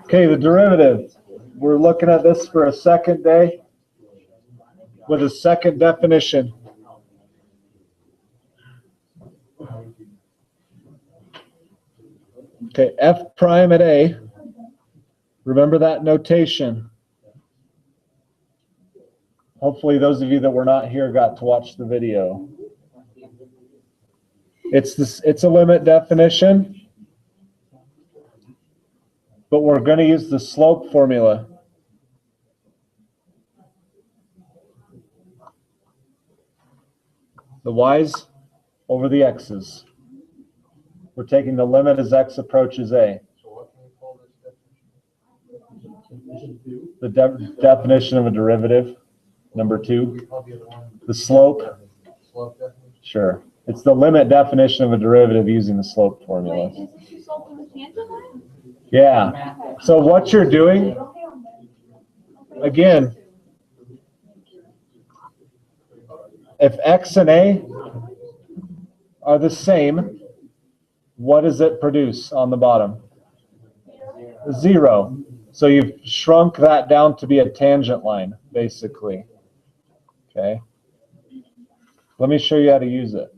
Okay, the derivative. We're looking at this for a second day with a second definition. Okay, f prime at a. Remember that notation. Hopefully those of you that were not here got to watch the video. It's a limit definition, but we're going to use the slope formula. The y's over the x's. We're taking the limit as x approaches a. The definition of a derivative, number 2. The slope. Sure. It's the limit definition of a derivative using the slope formula. Wait, is this the slope of the tangent line? Yeah. So what you're doing, again, if x and a are the same, what does it produce on the bottom? 0. So you've shrunk that down to be a tangent line, basically. Okay. Let me show you how to use it.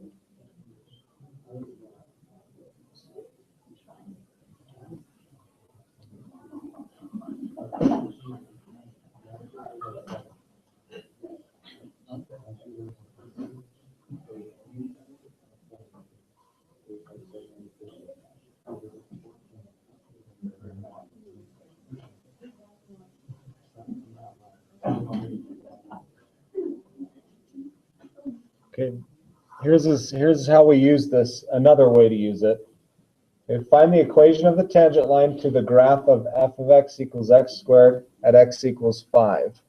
Okay, here's how we use this. Another way to use it. Okay, find the equation of the tangent line to the graph of f of x equals x squared at x equals 5.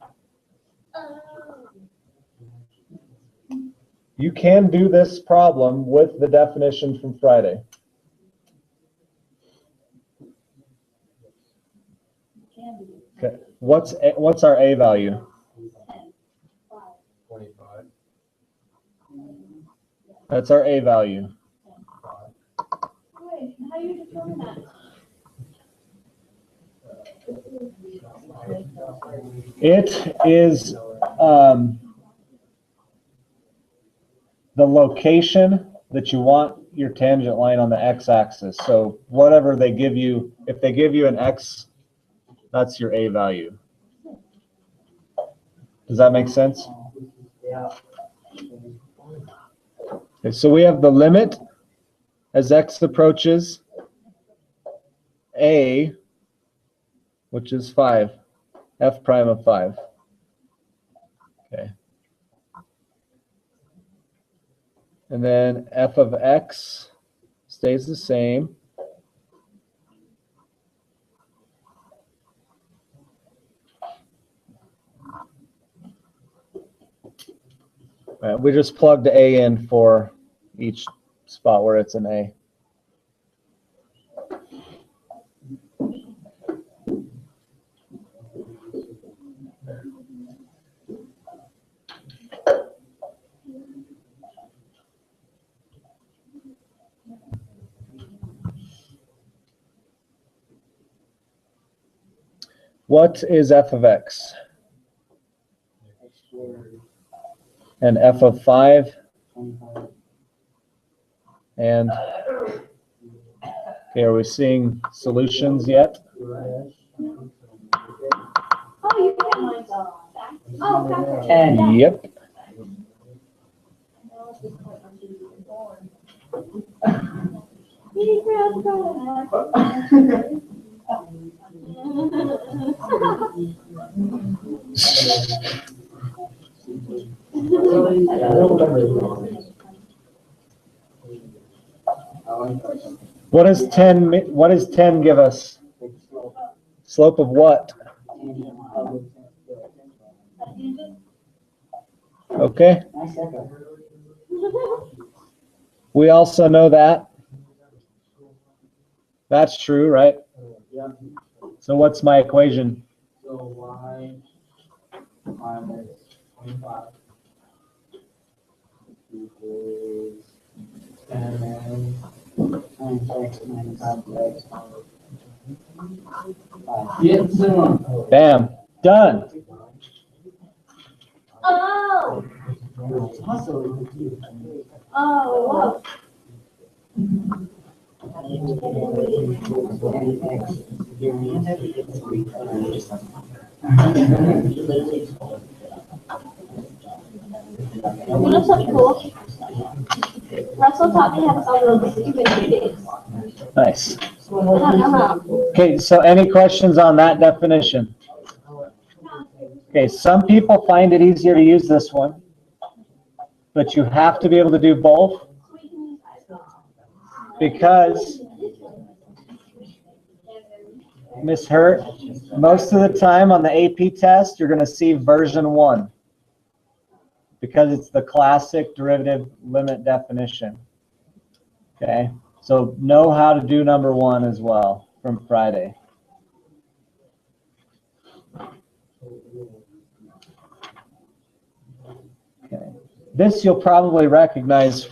You can do this problem with the definition from Friday. Okay, what's our a value? 25. That's our a value. Wait, how do you determine that? It is the location that you want your tangent line on the x-axis. So whatever they give you, if they give you an x, that's your a value. Does that make sense? Yeah. Okay, so we have the limit as x approaches a, which is 5, f prime of 5. Okay. And then f of x stays the same. We just plugged a in for each spot where it's an a. What is f of x? And f of 5? And, okay, are we seeing solutions yet? Oh, you get mine. Oh, gotcha. 10. Yep. What does 10 give us? Slope of what? Okay. We also know that. That's true, right? So what's my equation? So y minus 25 equals 10 times x minus 5x. Get some. Bam. Done. Oh, oh, whoa. You know something cool? Russell taught me how to solve those stupid days. Nice. I don't know how. Okay, so any questions on that definition? Okay, some people find it easier to use this one, but you have to be able to do both because, Miss Hurt, most of the time on the AP test, you're going to see version 1 because it's the classic derivative limit definition. Okay, so know how to do number 1 as well from Friday. Okay. This you'll probably recognize.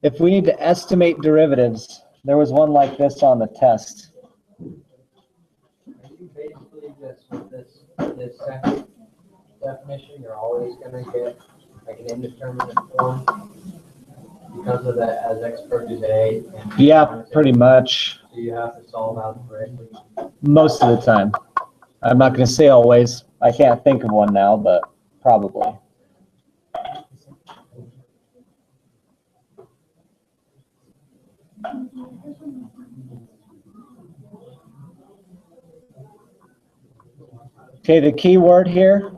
If we need to estimate derivatives, there was one like this on the test. Basically, this second definition, you're always gonna get like an indeterminate form because of that as x approaches a. And Yeah, pretty much. So you have to solve out correctly. Most of the time. I'm not going to say always. I can't think of one now, but probably. Okay, the key word here.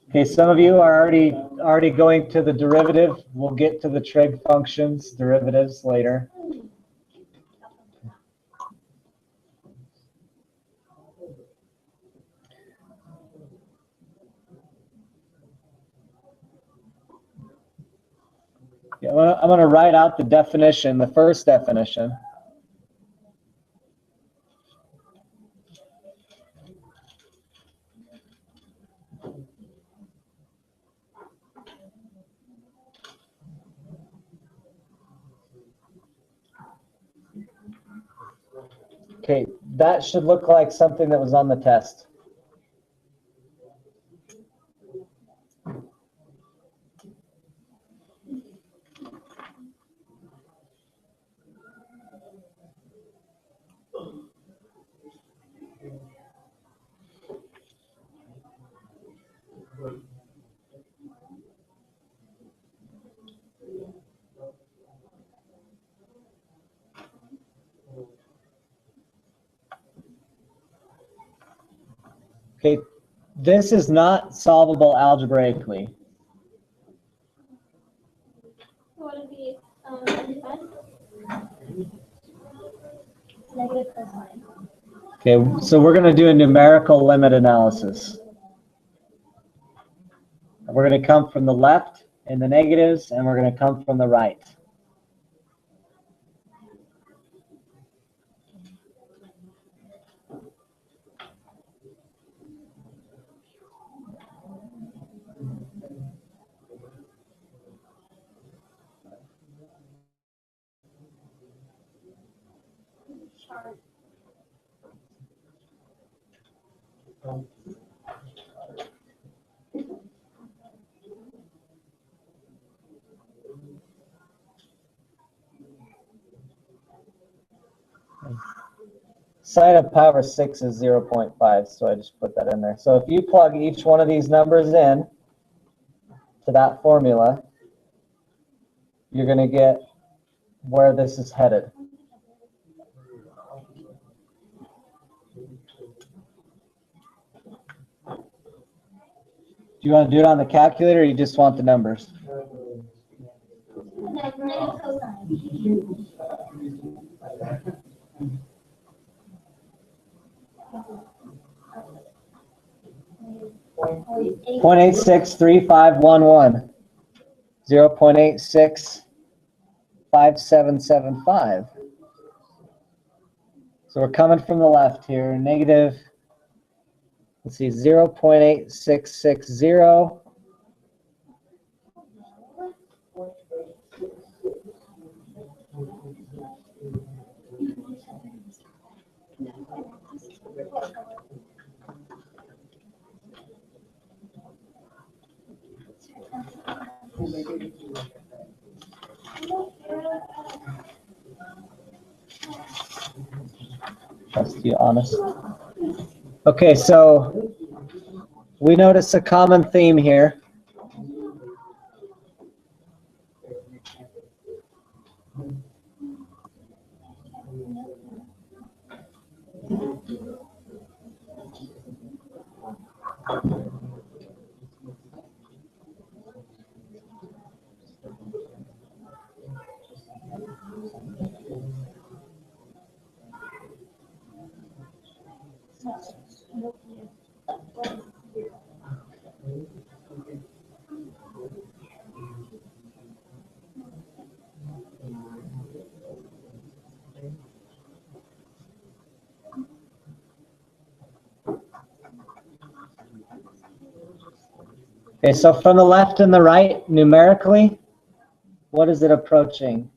Okay, some of you are already going to the derivative. We'll get to the trig functions, derivatives later. Yeah, I'm going to write out the definition, the first definition. Okay, that should look like something that was on the test. Okay, this is not solvable algebraically. What would be, negative cosine. Okay, so we're going to do a numerical limit analysis. We're going to come from the left in the negatives, and we're going to come from the right. Sine of power 6 is 0.5, so I just put that in there. So if you plug each one of these numbers in to that formula, you're going to get where this is headed. Do you want to do it on the calculator, or you just want the numbers? Negative cosine. 0.863511. 0.865775. So we're coming from the left here, negative, let's see, 0.8660. Trust you, honest. Okay, so we notice a common theme here. Okay, so from the left and the right, numerically, what is it approaching?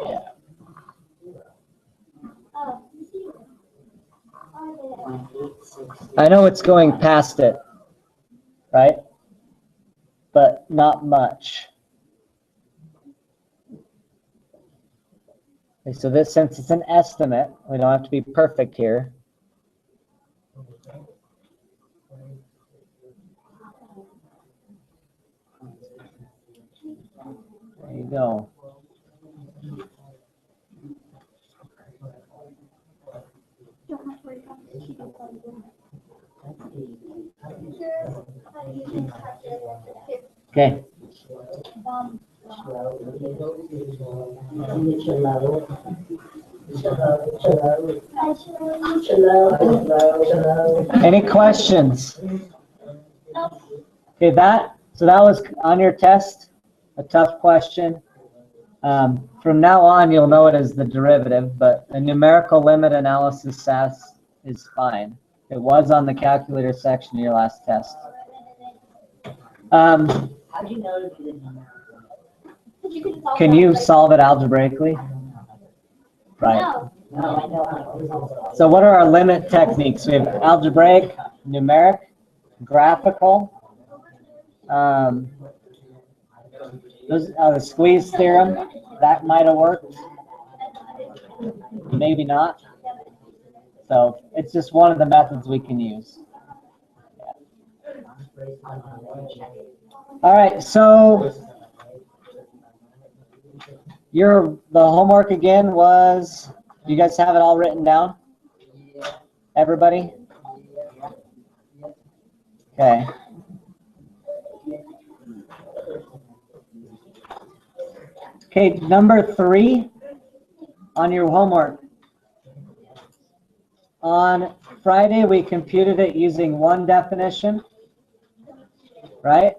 Yeah. I know it's going past it, right? But not much. Okay, so this, since it's an estimate, we don't have to be perfect here. There you go. Okay. Any questions? Okay, so that was on your test, a tough question. From now on, you'll know it as the derivative, but a numerical limit analysis SAS is fine. It was on the calculator section of your last test. How do you know to do the Can you solve it algebraically? Right. No. No, I know how. So what are our limit techniques? We have algebraic, numeric, graphical. Those are the squeeze theorem. That might have worked. Maybe not. So it's just one of the methods we can use. All right, so the homework again was, you guys have it all written down? Everybody? Okay. Okay, number 3 on your homework. On Friday, we computed it using one definition, right?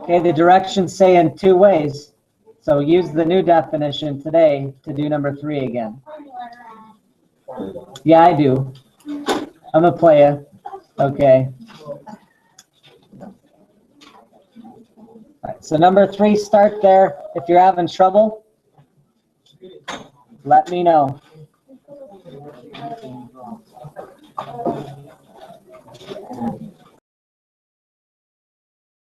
Okay, the directions say in 2 ways. So use the new definition today to do number 3 again. Yeah, I do. I'm a player. Okay. All right, so number 3, start there. If you're having trouble, let me know.